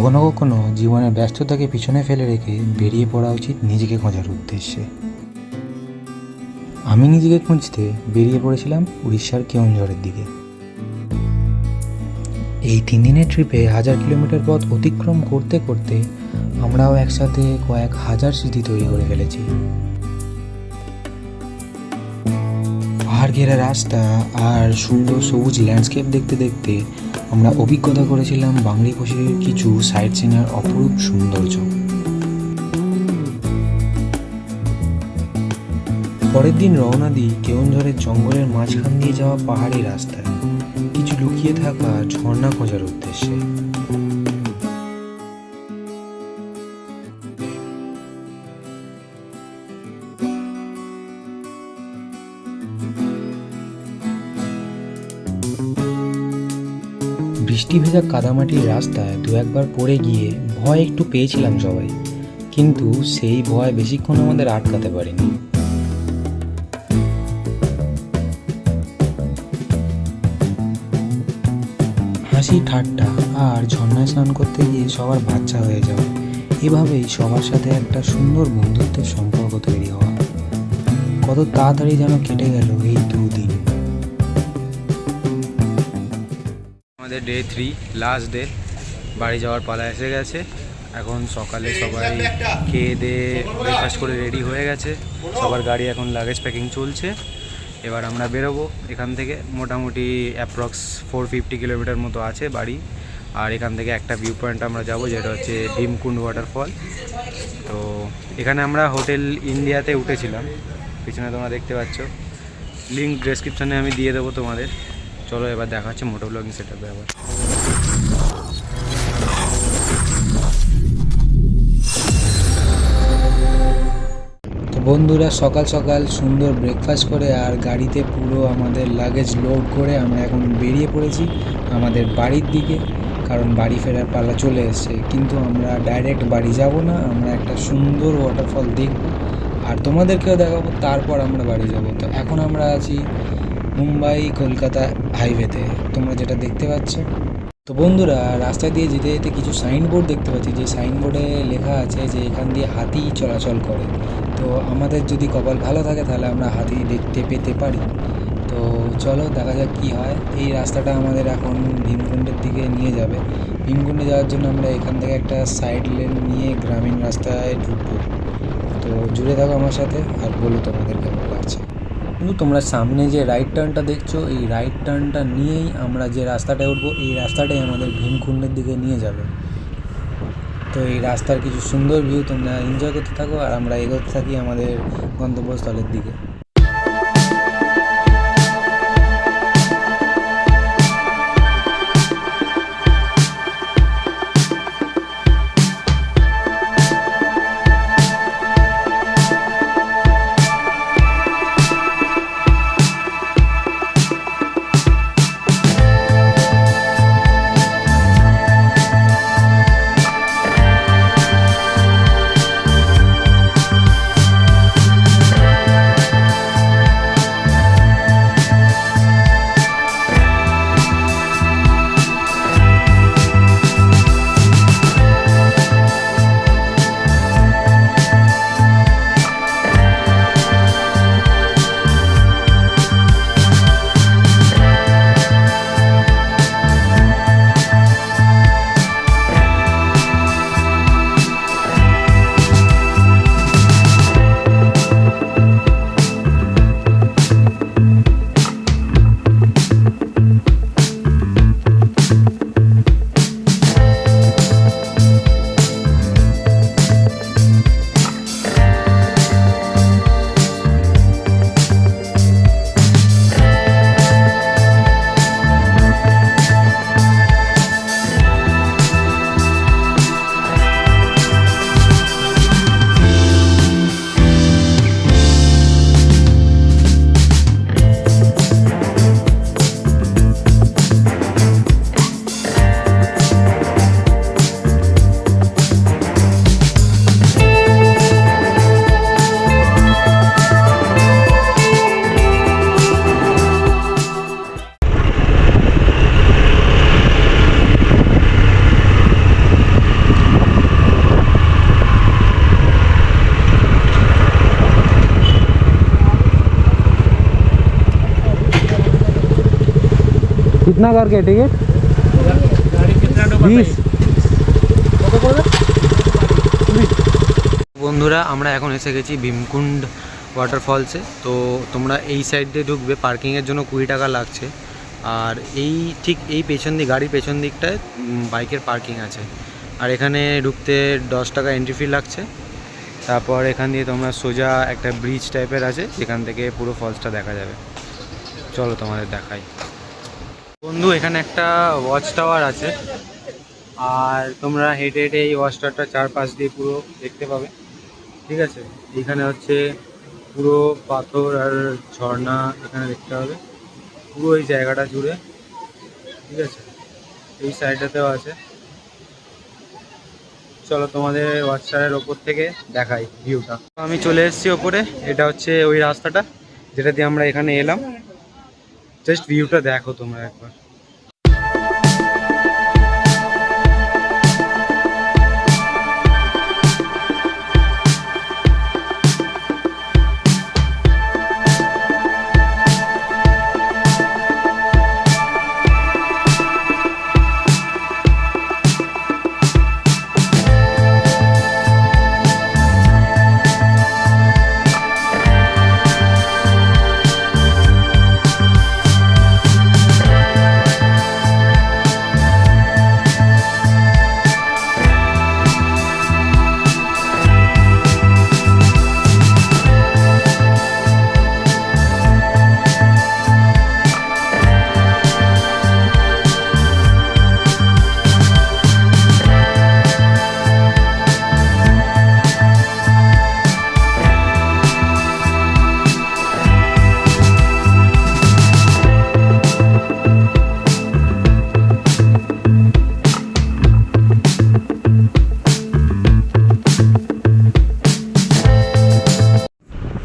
কখনো কখনো জীবনের ব্যস্ততাকে পিছনে ফেলে রেখে বেরিয়ে পড়া উচিত নিজেকে খোঁজার উদ্দেশ্যে। আমি নিজেকে খুঁজতে বেরিয়ে পড়েছিলাম উড়িষ্যার কেওনঝড়ের দিকে। এই 3 দিনের ট্রিপে 1000 কিলোমিটার পথ অতিক্রম করতে করতে আমরাও একসাথে কয়েক হাজার স্মৃতি তৈরি করে ফেলেছি। পাহাড় ঘেরা রাস্তা আর সুন্দর সবুজ ল্যান্ডস্কেপ দেখতে দেখতে আমরা অভিজ্ঞতা করেছিলাম বাংলাদেশের কিছু সাইট সিনের অপরূপ সৌন্দর্য। পরের দিন রওনা দিই কেওনঝড়ের জঙ্গলের মাঝখান দিয়ে যাওয়া পাহাড়ি রাস্তায় কিছু লুকিয়ে থাকা ঝর্ণা খোঁজার উদ্দেশ্যে। বৃষ্টি ভেজা কাদামাটির রাস্তায় দু একবার পড়ে গিয়ে ভয় একটু পেয়েছিলাম সবাই, কিন্তু সেই ভয় বেশিক্ষণ আমাদের আটকাতে পারেনি। হাসি ঠাট্টা আর ঝর্ণায় স্নান করতে গিয়ে সবার বাচ্চা হয়ে যাওয়া, এভাবেই সবার সাথে একটা সুন্দর বন্ধুত্বের সম্পর্ক তৈরি হওয়া। কত তাড়াতাড়ি যেন কেটে গেল এই 2 দিন। আমাদের ডে 3 লাস্ট ডে, বাড়ি যাওয়ার পালা এসে গেছে। এখন সকালে সবাই খেয়ে দিয়ে ব্রেকফাস্ট করে রেডি হয়ে গেছে, সবার গাড়ি এখন লাগেজ প্যাকিং চলছে। এবার আমরা বেরোবো এখান থেকে। মোটামুটি অ্যাপ্রক্স 450 কিলোমিটার মতো আছে বাড়ি। আর এখান থেকে একটা ভিউ পয়েন্ট আমরা যাব, যেটা হচ্ছে ভীমকুণ্ড ওয়াটারফল। তো এখানে আমরা হোটেল ইন্ডিয়াতে উঠেছিলাম, পিছনে তোমরা দেখতে পাচ্ছ। লিঙ্ক ডেসক্রিপশানে আমি দিয়ে দেবো তোমাদের। চলো এবার দেখা হচ্ছে মোটো ব্লগিং সেটআপে আবার। তো বন্ধুরা, সকাল সকাল সুন্দর ব্রেকফাস্ট করে আর গাড়িতে পুরো আমাদের লাগেজ লোড করে আমরা এখন বেরিয়ে পড়েছি আমাদের বাড়ির দিকে, কারণ বাড়ি ফেরার পালা চলে এসেছে। কিন্তু আমরা ডাইরেক্ট বাড়ি যাব না, আমরা একটা সুন্দর ওয়াটারফল দেখব আর তোমাদেরকেও দেখাবো, তারপর আমরা বাড়ি যাব। তো এখন আমরা আছি মুম্বাই কলকাতা হাইওয়েতে, তোমরা যেটা দেখতে পাচ্ছ। তো বন্ধুরা, রাস্তা দিয়ে যেতে যেতে কিছু সাইনবোর্ড দেখতে পাচ্ছি, যে সাইনবোর্ডে লেখা আছে যে এখান দিয়ে হাতি চলাচল করে। তো আমাদের যদি কপাল ভালো থাকে তাহলে আমরা হাতি দেখতে পেতে পারি। তো চলো দেখা যাক কী হয়। এই রাস্তাটা আমাদের এখন ভীমকুণ্ডের দিকে নিয়ে যাবে। ভীমকুণ্ডে যাওয়ার জন্য আমরা এখান থেকে একটা সাইড লেন নিয়ে গ্রামীণ রাস্তায় ঢুকবো। তো জুড়ে থাকো আমার সাথে আর বলো তোমাদের কেমন লাগছে। কিন্তু তোমরা সামনে যে রাইট টার্নটা দেখছো, এই রাইট টার্নটা নিয়েই আমরা যে রাস্তাটায় উঠবো, এই রাস্তাটাই আমাদের ভীমকুণ্ডের দিকে নিয়ে যাবে। তো এই রাস্তার কিছু সুন্দর ভিউ তোমরা এনজয় করতে থাকো আর আমরা এগোতে থাকি আমাদের গন্তব্যস্থলের দিকে। कितना करके टिकट? गाड़ी कितना तो 20। कत করবে? বন্ধুরা আমরা এখন এসে গেছি ভীমকুণ্ড ওয়াটারফলসে। তো তোমরা এই সাইড দিয়ে ঢুকবে, পার্কিংয়ের জন্য 20 টাকা লাগছে। আর এই ঠিক এই পেছন দিক, গাড়ির পেছন দিকটায় বাইকের পার্কিং আছে। আর এখানে ঢুকতে 10 টাকা এন্ট্রি ফি লাগছে। তারপর এখান দিয়ে তোমরা সোজা একটা ব্রিজ টাইপের আছে, যেখান থেকে পুরো ফলসটা দেখা যাবে। চলো তোমাদের দেখাই। বন্ধু এখানে একটা ওয়াচ টাওয়ার আছে, আর তোমরা হেঁটে হেঁটে এই ওয়াচ টাওয়ারটা চারপাশ দিয়ে পুরো দেখতে পাবে। ঠিক আছে, এইখানে হচ্ছে পুরো পাথর আর ঝর্ণা এখানে দেখতে হবে পুরো এই জায়গাটা জুড়ে। ঠিক আছে, এই সাইডটাতেও আছে। চলো তোমাদের ওয়াচ টাওয়ারের ওপর থেকে দেখাই ভিউটা। আমি চলে এসেছি ওপরে, এটা হচ্ছে ওই রাস্তাটা যেটা দিয়ে আমরা এখানে এলাম। জাস্ট ভিউটা দেখো তোমরা একবার।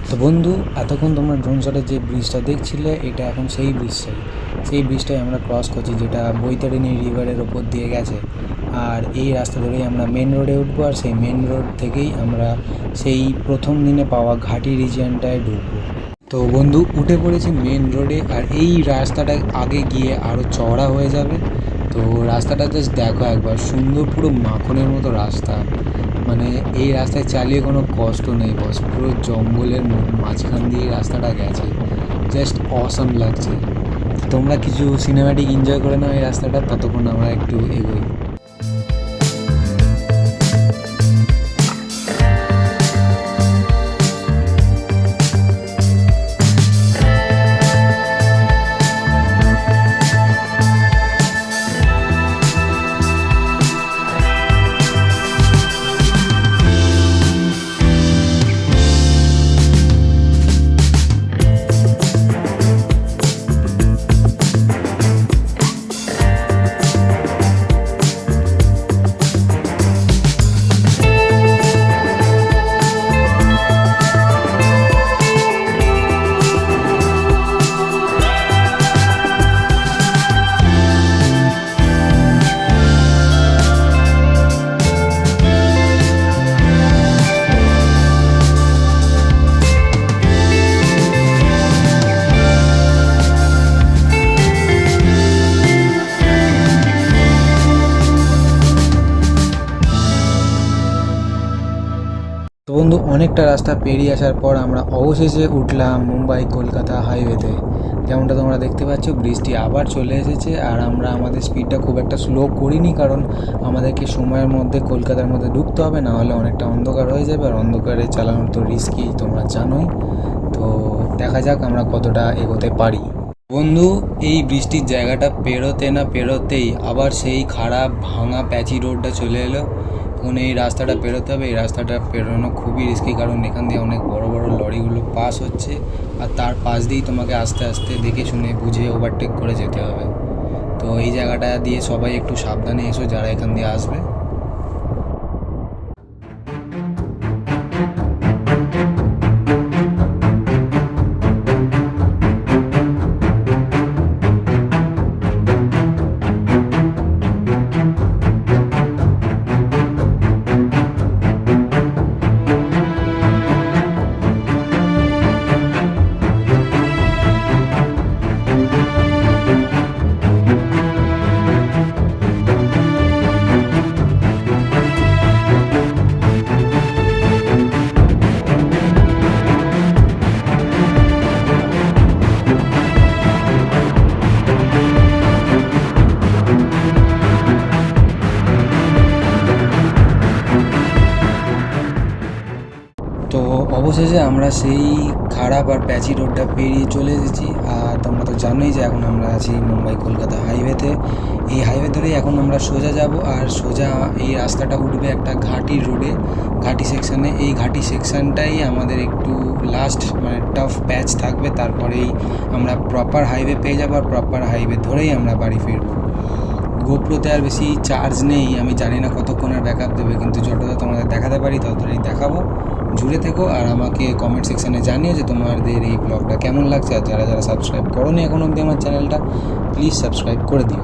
তো বন্ধু এতক্ষণ তোমরা ড্রোন শটের যে ব্রিজটা দেখছিলে, এটা এখন সেই ব্রিজটাই আমরা ক্রস করছি, যেটা বৈতরণী রিভারের ওপর দিয়ে গেছে। আর এই রাস্তা ধরেই আমরা মেন রোডে উঠবো, আর সেই মেন রোড থেকেই আমরা সেই প্রথম দিনে পাওয়া ঘাটি রিজিয়নটায় ঢুকবো। তো বন্ধু উঠে পড়েছি মেন রোডে, আর এই রাস্তাটা আগে গিয়ে আরও চওড়া হয়ে যাবে। তো রাস্তাটা জাস্ট দেখো একবার, সুন্দর পুরো মাখনের মতো রাস্তা। মানে এই রাস্তায় চালিয়ে কোনো কষ্ট নেই বস, পুরো জঙ্গলের মাঝখান দিয়ে রাস্তাটা গেছে, জাস্ট অসাম লাগছে। তোমরা কিছু সিনেম্যাটিক এনজয় করে নাও এই রাস্তাটা, ততক্ষণ আমরা একটু এগোই। তো বন্ধু অনেকটা রাস্তা পেরিয়ে আসার পর আমরা অবশেষে উঠলাম মুম্বাই কলকাতা হাইওয়েতে। যেমনটা তোমরা দেখতে পাচ্ছ, বৃষ্টি আবার চলে এসেছে। আর আমরা আমাদের স্পিডটা খুব একটা স্লো করিনি, কারণ আমাদেরকে সময়ের মধ্যে কলকাতার মধ্যে ঢুকতে হবে, না হলে অনেকটা অন্ধকার হয়ে যাবে। আর অন্ধকারে চালানো তো রিস্কি, তোমরা জানোই। তো দেখা যাক আমরা কতটা এগোতে পারি। বন্ধু এই বৃষ্টির জায়গাটা পেরোতে না পেরোতেই আবার সেই খারাপ ভাঙা প্যাচি রোডটা চলে এলো। এখন এই রাস্তাটা পেরোতে হবে। এই রাস্তাটা পেরোনো খুবই রিস্কি, কারণ এখান দিয়ে অনেক বড় বড় লরিগুলো পাস হচ্ছে, আর তার পাশ দিয়েই তোমাকে আস্তে আস্তে দেখে শুনে বুঝে ওভারটেক করে যেতে হবে। তো এই জায়গাটা দিয়ে সবাই একটু সাবধানে এসো যারা এখান দিয়ে আসবে। অবশেষে আমরা সেই খারাপ আর প্যাচি রোডটা পেরিয়ে চলে এসেছি। আর তোমরা তো জানোই যে এখন আমরা আছি মুম্বাই কলকাতা হাইওয়েতে। এই হাইওয়ে ধরেই এখন আমরা সোজা যাব, আর সোজা এই রাস্তাটা উঠবে একটা ঘাটি রোডে, ঘাটি সেকশানে। এই ঘাটি সেকশানটাই আমাদের একটু লাস্ট মানে টাফ প্যাচ থাকবে, তারপরেই আমরা প্রপার হাইওয়ে পেয়ে যাবো, আর প্রপার হাইওয়ে ধরেই আমরা বাড়ি ফিরবো। গোপ্রোতে আর বেশি চার্জ নেই, আমি জানি না কতক্ষণ আর ব্যাকআপ দেবে, কিন্তু যতটা তোমাদের দেখাতে পারি ততটাই দেখাবো। জুড়ে থেকো আর আমাকে কমেন্ট সেকশানে জানিও যে তোমাদের এই ব্লগটা কেমন লাগছে। আর যারা যারা সাবস্ক্রাইব করোনি এখন অবধি আমার চ্যানেলটা, প্লিজ সাবস্ক্রাইব করে দিও।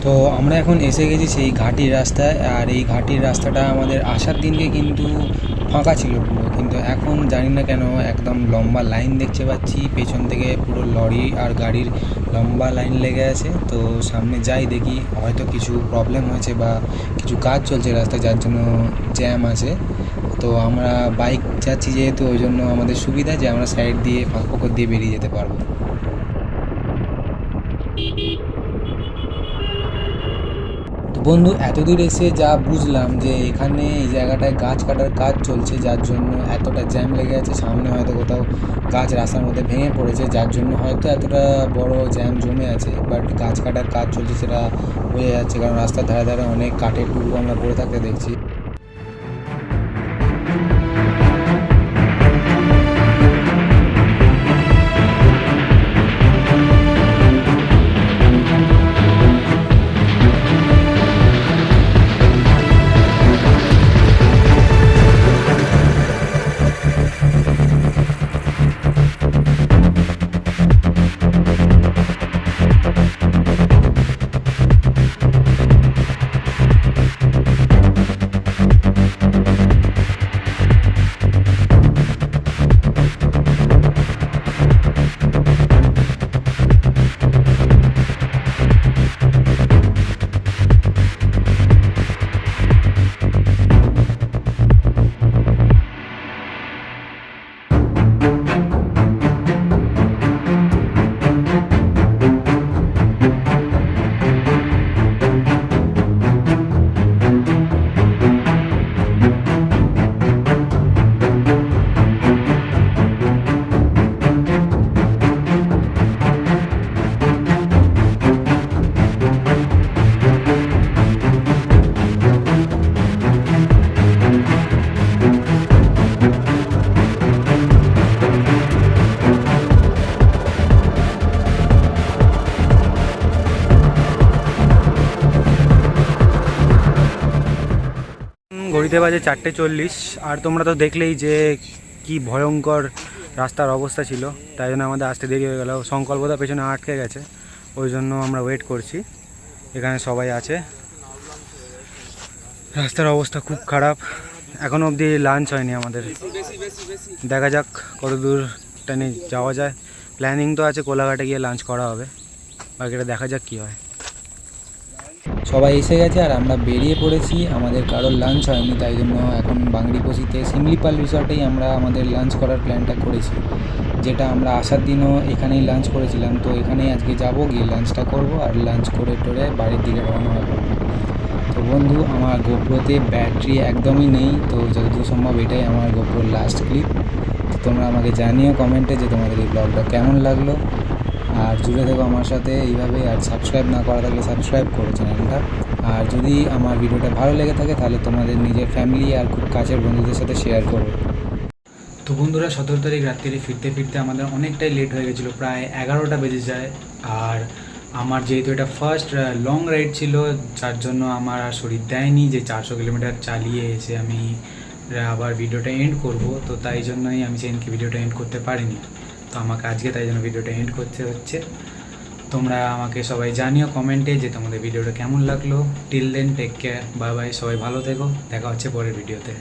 তো আমরা এখন এসে গেছি সেই ঘাটির রাস্তায়, আর এই ঘাটির রাস্তাটা আমাদের আসার দিনকে কিন্তু ফাঁকা ছিল পুরো, কিন্তু এখন জানি না কেন একদম লম্বা লাইন দেখতে পাচ্ছি, পেছন থেকে পুরো লরি আর গাড়ির লম্বা লাইন লেগে আছে। তো সামনে যাই দেখি, হয়তো কিছু প্রবলেম হয়েছে বা কিছু কাজ চলছে রাস্তায় যার জন্য জ্যাম আছে। তো আমরা বাইক যাচ্ছি যেহেতু, ওই জন্য আমাদের সুবিধা যে আমরা সাইড দিয়ে ফাঁক ফোকর দিয়ে বেরিয়ে যেতে পারবো। তো বন্ধু, এতদূর এসে যা বুঝলাম যে এখানে এই জায়গাটায় গাছ কাটার কাজ চলছে, যার জন্য এতটা জ্যাম লেগে আছে। সামনে হয়তো কোথাও গাছ রাস্তার মধ্যে ভেঙে পড়েছে, যার জন্য হয়তো এতটা বড় জ্যাম জমে আছে। বাট গাছ কাটার কাজ চলছে সেটা বোঝা যাচ্ছে, কারণ রাস্তার ধারে ধারে অনেক কাঠের টুকরো আমরা পড়ে থাকতে দেখছি। ঘড়িতে বাজে 4:40, আর তোমরা তো দেখলেই যে কি ভয়ঙ্কর রাস্তার অবস্থা ছিল, তাই জন্য আমাদের আসতে দেরি হয়ে গেল। সংকল্পতা পেছনে আটকে গেছে, ওই জন্য আমরা ওয়েট করছি। এখানে সবাই আছে। রাস্তার অবস্থা খুব খারাপ, এখনও অবধি লাঞ্চ হয়নি আমাদের। দেখা যাক কত দূর টানে যাওয়া যায়। প্ল্যানিং তো আছে কোলাঘাটে গিয়ে লাঞ্চ করা হবে, বাকিটা দেখা যাক কী হয়। সবাই এসে গেছে আর আমরা বেরিয়ে পড়েছি। আমাদের কারোর লাঞ্চ হয়নি, তাই জন্য এখন বাংরিপোসিতে সিমলিপাল রিসর্টেই আমরা আমাদের লাঞ্চ করার প্ল্যানটা করেছি, যেটা আমরা আসার দিনও এখানেই লাঞ্চ করেছিলাম। তো এখানেই আজকে যাব, গিয়ে লাঞ্চটা করব, আর লাঞ্চ করে টোরে বাড়ির দিকে রওনা হব। তো বন্ধু, আমার গোপ্রোতে ব্যাটারি একদমই নেই, তো যতদূর সম্ভব এটাই আমার গোপ্রোর লাস্ট ক্লিপ। তো তোমরা আমাকে জানিও কমেন্টে যে তোমাদের এই ব্লগটা কেমন লাগলো, আর জুড়ে থেকো আমার সাথে এইভাবে। আর সাবস্ক্রাইব না করা থাকলে সাবস্ক্রাইব করো চ্যানেলটা। আর যদি আমার ভিডিওটা ভালো লেগে থাকে তাহলে তোমাদের নিজের ফ্যামিলি আর খুব কাছের বন্ধুদের সাথে শেয়ার করো। তো বন্ধুরা, 17 তারিখ রাত্রিরে ফিরতে ফিরতে আমাদের অনেকটাই লেট হয়ে গেছিলো, প্রায় 11টা বেজে যায়। আর আমার যেহেতু এটা ফার্স্ট লং রাইড ছিল, যার জন্য আমার আর শরীর দেয়নি যে 400 কিলোমিটার চালিয়ে এসে আমি আবার ভিডিওটা এন্ড করব। তো তাই জন্যই আমি সেদিনকে ভিডিওটা এন্ড করতে পারিনি। তো আমাকে আজকে তাই জন্য ভিডিওটা এন্ড করতে হচ্ছে। তোমরা আমাকে সবাই জানিও কমেন্টে যে তোমাদের ভিডিওটা কেমন লাগলো। Till then take care, bye bye, সবাই ভালো থেকো, দেখা হচ্ছে পরের ভিডিওতে।